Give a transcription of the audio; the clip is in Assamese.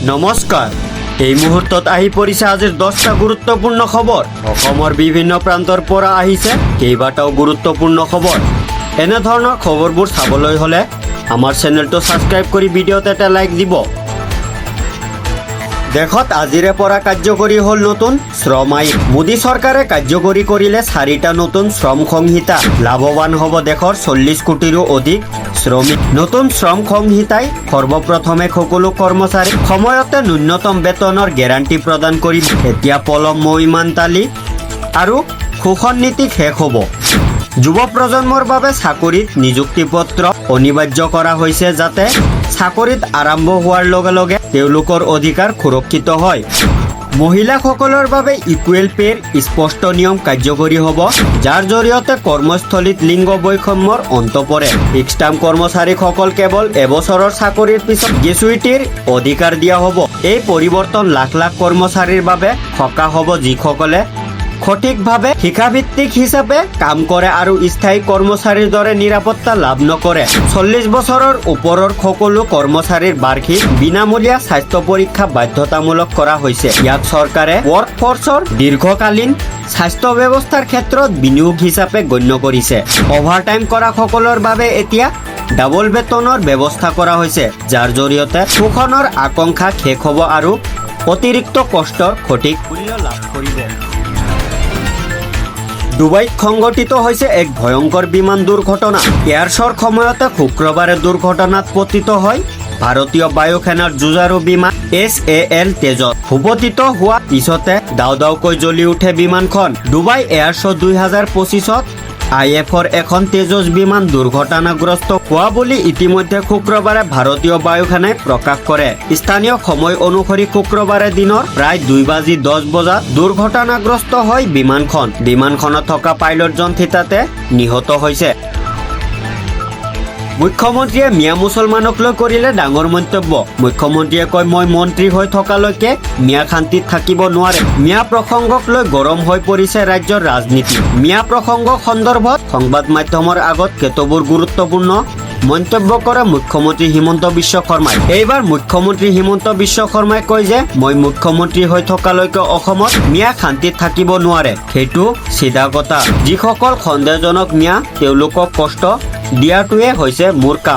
নমস্কাৰ এই মুহূৰ্তত আহি পৰিছে আজিৰ 10টা গুৰুত্বপূৰ্ণ খবৰ অসমৰ বিভিন্ন প্ৰান্তৰ পৰা আহিছে কেইবাটাও গুৰুত্বপূৰ্ণ খবৰ এনে ধৰণৰ খবৰবোৰ চাবলৈ হলে আমাৰ চেনেলটো সাবস্ক্ৰাইব কৰি ভিডিঅ'ত এটা লাইক দিব দেশত আজিৰে পৰা কাৰ্যকৰী হ'ল নতুন শ্ৰম আইন মোদী চৰকাৰে কাৰ্যকৰী কৰিলে 4টা নতুন শ্ৰম সংহিতা লাভৱান হ'ব দেশৰ 40 কোটিৰো অধিক শ্ৰমিক নতুন শ্ৰম সংহিতাই সৰ্বপ্ৰথমে সকলো কৰ্মচাৰী সময়তে ন্যূনতম বেতনৰ গ্যাৰাণ্টি প্ৰদান কৰিব এতিয়া পলম মইমানতালি আৰু শোষণ নীতি শেষ হ'ব যুৱ প্ৰজন্মৰ বাবে চাকৰিত নিযুক্তি পত্ৰ অনিবাৰ্য কৰা হৈছে যাতে চাকৰিত আৰম্ভ হোৱাৰ লগে লগে তেওঁলোকৰ অধিকাৰ সুৰক্ষিত হয় মহিলাসকলৰ বাবে ইকুৱেল পেৰ স্পষ্ট নিয়ম কাৰ্যকৰী হ'ব যাৰ জৰিয়তে কৰ্মস্থলীত লিংগ বৈষম্যৰ অন্ত পৰে ফিক্স টাৰ্ম কৰ্মচাৰীসকল কেৱল এবছৰৰ চাকৰিৰ পিছত গ্ৰেচুইটিৰ অধিকাৰ দিয়া হ'ব এই পৰিৱৰ্তন লাখ লাখ কৰ্মচাৰীৰ বাবে সকাহ হ'ব যিসকলে সঠিকভাৱে শিক্ষাভিত্তিক হিচাপে কাম কৰে আৰু স্থায়ী কৰ্মচাৰীৰ দৰে নিৰাপত্তা লাভ নকৰে 40 বছৰৰ ওপৰৰ সকলো কৰ্মচাৰীৰ বাৰ্ষিক বিনামূলীয়া স্বাস্থ্য পৰীক্ষা বাধ্যতামূলক কৰা হৈছে ইয়াক চৰকাৰে ৱৰ্কফৰ্চৰ দীৰ্ঘকালীন স্বাস্থ্য ব্যৱস্থাৰ ক্ষেত্ৰত বিনিয়োগ হিচাপে গণ্য কৰিছে অভাৰটাইম কৰা সকলৰ বাবে এতিয়া ডাবল বেতনৰ ব্যৱস্থা কৰা হৈছে যাৰ জৰিয়তে শোষণৰ আশংকা শেষ হ'ব আৰু অতিৰিক্ত কষ্টৰ সঠিক মূল্য লাভ কৰিব ডুবাইত সংঘটিত হৈছে এক ভয়ংকৰ বিমান দুৰ্ঘটনা এয়াৰশৰ সময়তে শুক্ৰবাৰে দুৰ্ঘটনাত পতিত হয় ভাৰতীয় বায়ুসেনাৰ যুঁজাৰু বিমান SAL তেজত ভূপতিত হোৱা পিছতে দাও দাওকৈ জ্বলি উঠে বিমানখন ডুবাই এয়াৰশ 2025ত IFৰ এখন তেজস বিমান দুৰ্ঘটনাগ্ৰস্ত হোৱা বুলি ইতিমধ্যে শুক্ৰবাৰে ভাৰতীয় বায়ুসেনাই প্ৰকাশ কৰে স্থানীয় সময় অনুসৰি শুক্ৰবাৰে দিনৰ প্ৰায় 2:10 বজাত দুৰ্ঘটনাগ্ৰস্ত হয় বিমানখনত থকা পাইলটজন থিতাতে নিহত হৈছে মুখ্যমন্ত্ৰীয়ে মিয়া মুছলমানক লৈ কৰিলে ডাঙৰ মন্তব্য মুখ্যমন্ত্ৰীয়ে কয় মই মন্ত্ৰী হৈ থকালৈকে মিয়া শান্তিত থাকিব নোৱাৰে মিয়া প্ৰসংগক লৈ গৰম হৈ পৰিছে ৰাজ্যৰ ৰাজনীতি মিয়া প্ৰসংগ সন্দৰ্ভত সংবাদ মাধ্যমৰ আগত কেতবোৰ গুৰুত্বপূৰ্ণ মন্তব্য কৰে মুখ্যমন্ত্ৰী হিমন্ত বিশ্ব শৰ্মাই এইবাৰ মুখ্যমন্ত্ৰী হিমন্ত বিশ্ব শৰ্মাই কয় যে মই মুখ্যমন্ত্ৰী হৈ থকালৈকে অসমত মিয়া শান্তিত থাকিব নোৱাৰে সেইটো সিধা কথা যিসকল সন্দেহজনক মিয়া তেওঁলোকক কষ্ট দিয়াটোৱে হৈছে মোৰ কাম